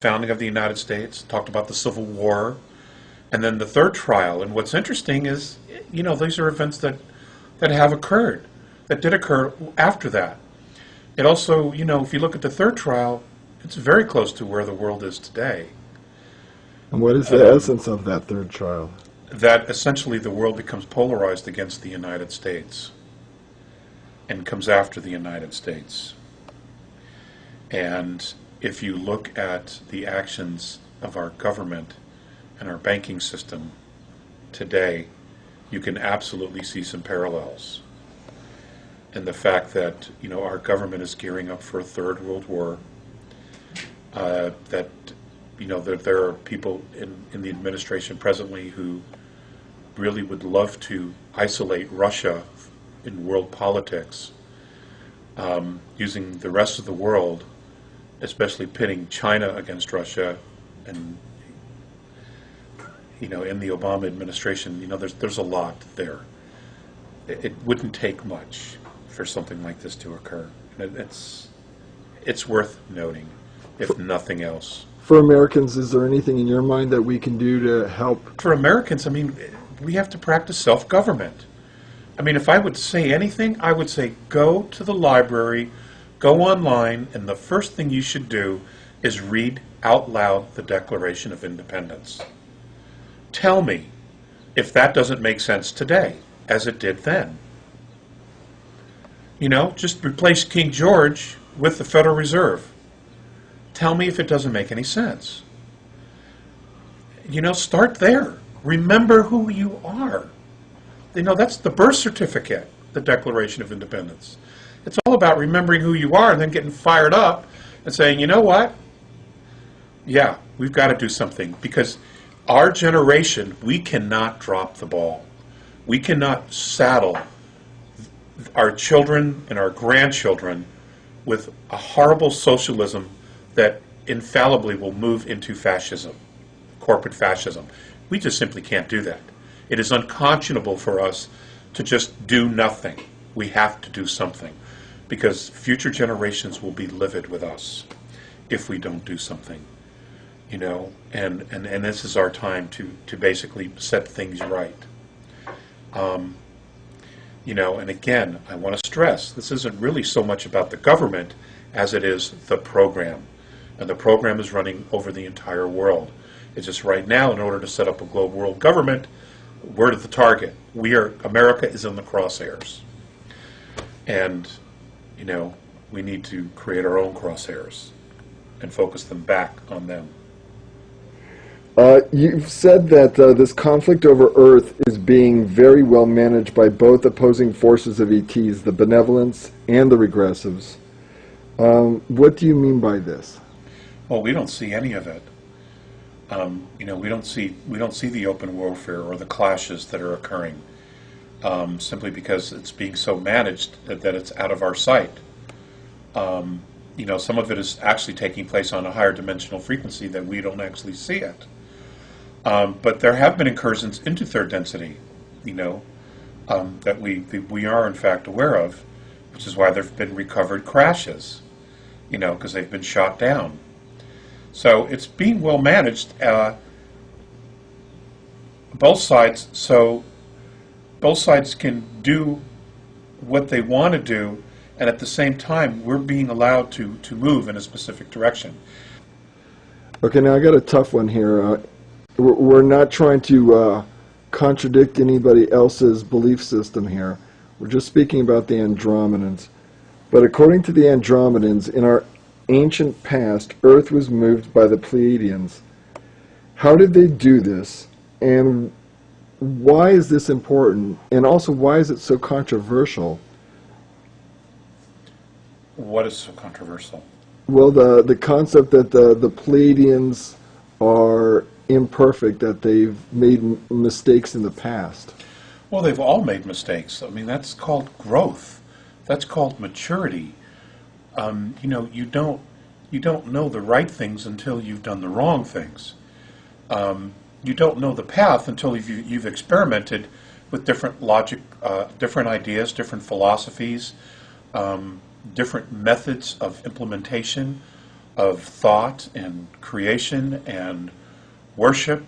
founding of the United States, talked about the Civil War, and then the third trial. And what's interesting is, these are events that have occurred, that did occur after that. It also, if you look at the third trial, it's very close to where the world is today. And what is the essence of that third trial? That essentially the world becomes polarized against the United States and comes after the United States. And if you look at the actions of our government and our banking system today, you can absolutely see some parallels. And the fact that, our government is gearing up for a third world war, that there are people in the administration presently who really would love to isolate Russia in world politics, using the rest of the world, especially pitting China against Russia, and in the Obama administration, there's a lot there. It wouldn't take much for something like this to occur. It's worth noting, if nothing else. For Americans, is there anything in your mind that we can do to help? For Americans, we have to practice self-government. If I would say anything, I would say go to the library, go online, and the first thing you should do is read out loud the Declaration of Independence. Tell me if that doesn't make sense today, as it did then. Just replace King George with the Federal Reserve. Tell me if it doesn't make any sense. Start there. Remember who you are. That's the birth certificate, the Declaration of Independence. It's all about remembering who you are and then getting fired up and saying, you know what? Yeah, we've got to do something, because our generation, we cannot drop the ball. We cannot saddle our children and our grandchildren with a horrible socialism that infallibly will move into fascism, corporate fascism. We just simply can't do that. It is unconscionable for us to just do nothing. We have to do something, because future generations will be livid with us if we don't do something. And this is our time to basically set things right. And again, I want to stress, this isn't really so much about the government as it is the program. And the program is running over the entire world. It's just right now, in order to set up a global world government, we're at the target. America is in the crosshairs. And, we need to create our own crosshairs and focus them back on them. You've said that this conflict over Earth is being very well managed by both opposing forces of ETs, the benevolents and the regressives. What do you mean by this? Well, we don't see any of it. We don't see the open warfare or the clashes that are occurring, simply because it's being so managed that it's out of our sight. Some of it is actually taking place on a higher dimensional frequency that we don't actually see it. But there have been incursions into third density, that we are in fact aware of, which is why there have been recovered crashes, because they've been shot down. So it's being well managed, both sides, so both sides can do what they want to do, and at the same time we're being allowed to move in a specific direction. Okay, now I got a tough one here. We're not trying to contradict anybody else's belief system here. We're just speaking about the Andromedans. But according to the Andromedans, in our ancient past, Earth was moved by the Pleiadians. How did they do this? And why is this important? And also, why is it so controversial? What is so controversial? Well, the concept that the Pleiadians are imperfect, that they've made mistakes in the past. Well, they've all made mistakes. That's called growth. That's called maturity. You don't know the right things until you've done the wrong things. You don't know the path until you've experimented with different logic, different ideas, different philosophies, different methods of implementation, of thought and creation and worship.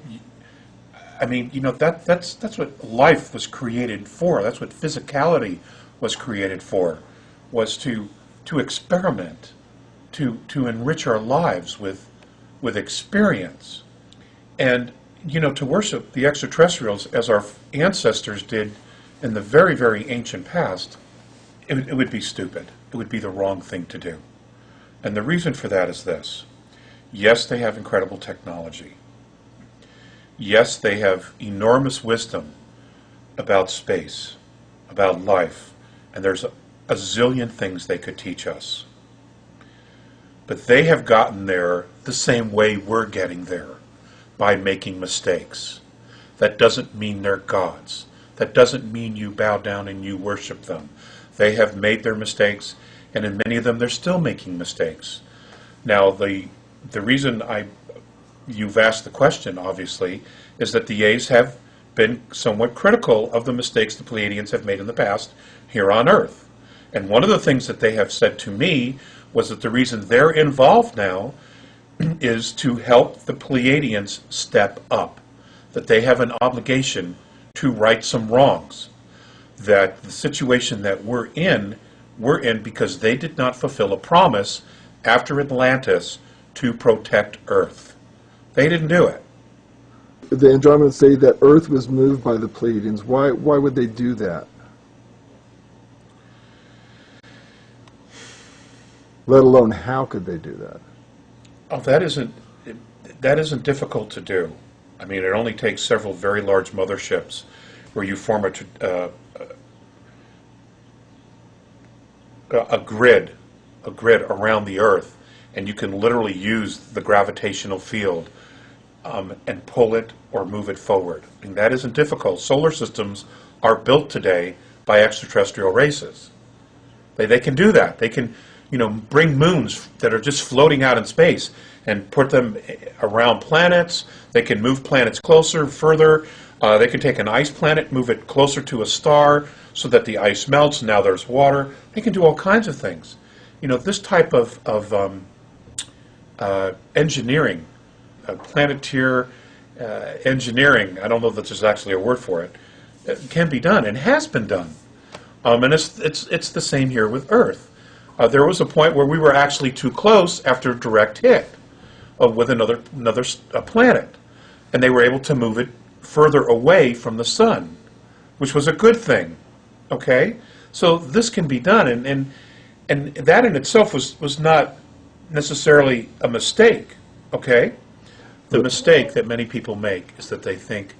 I mean, that's what life was created for. That's what physicality was created for, was to experiment, to enrich our lives with experience. And, to worship the extraterrestrials as our ancestors did in the very, very ancient past, it would be stupid. It would be the wrong thing to do. And the reason for that is this. Yes, they have incredible technology. Yes, they have enormous wisdom about space, about life, and there's a zillion things they could teach us. But they have gotten there the same way we're getting there, by making mistakes. That doesn't mean they're gods. That doesn't mean you bow down and you worship them. They have made their mistakes, and in many of them they're still making mistakes. Now, the reason you've asked the question, obviously, is that the A's have been somewhat critical of the mistakes the Pleiadians have made in the past here on Earth. And one of the things that they have said to me was that the reason they're involved now is to help the Pleiadians step up, that they have an obligation to right some wrongs, that the situation that we're in because they did not fulfill a promise after Atlantis to protect Earth. They didn't do it. The Andromedans say that Earth was moved by the Pleiadians. Why would they do that? Let alone, how could they do that? Oh, that isn't difficult to do. I mean, it only takes several very large motherships where you form a grid around the Earth, and you can literally use the gravitational field and pull it or move it forward. I mean, that isn't difficult. Solar systems are built today by extraterrestrial races. They can do that. They can, bring moons that are just floating out in space and put them around planets. They can move planets closer, further. They can take an ice planet, move it closer to a star so that the ice melts, and now there's water. They can do all kinds of things. This type of engineering, planeteer engineering, I don't know that there's actually a word for it, can be done and has been done. And it's the same here with Earth. There was a point where we were actually too close after a direct hit with another planet, and they were able to move it further away from the sun, which was a good thing. Okay, so this can be done, and that in itself was not necessarily a mistake. Okay, the mistake that many people make is that they think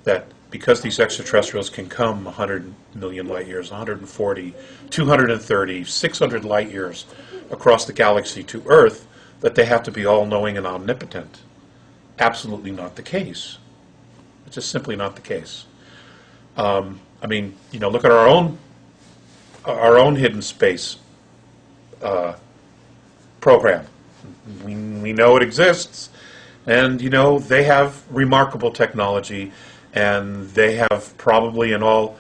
that because these extraterrestrials can come 100 million light years, 140, 230, 600 light years across the galaxy to Earth, that they have to be all-knowing and omnipotent. Absolutely not the case. It's just simply not the case. I mean, look at our own hidden space program. We know it exists, and they have remarkable technology. And they have probably, in all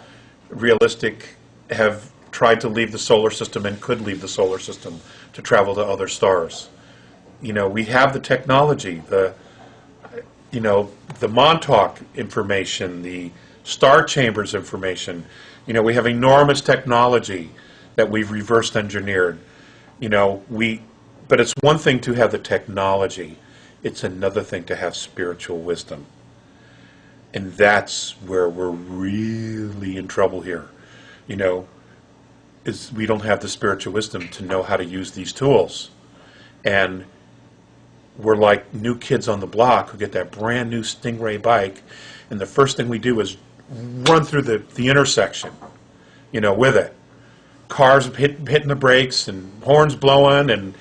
realistic, have tried to leave the solar system and could leave the solar system to travel to other stars. We have the technology, the Montauk information, the star chambers information. We have enormous technology that we've reverse engineered. But it's one thing to have the technology. It's another thing to have spiritual wisdom. And that's where we're really in trouble here, is we don't have the spiritual wisdom to know how to use these tools. And we're like new kids on the block who get that brand new Stingray bike, and the first thing we do is run through the intersection, with it. Cars hitting the brakes and horns blowing and,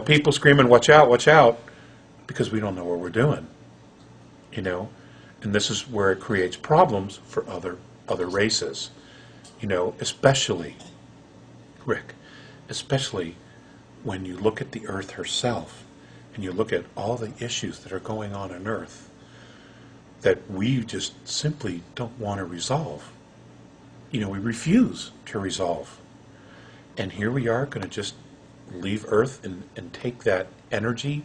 people screaming, watch out, because we don't know what we're doing, And this is where it creates problems for other races, especially, Rick, especially when you look at the Earth herself and you look at all the issues that are going on Earth that we just simply don't want to resolve. We refuse to resolve. And here we are going to just leave Earth and take that energy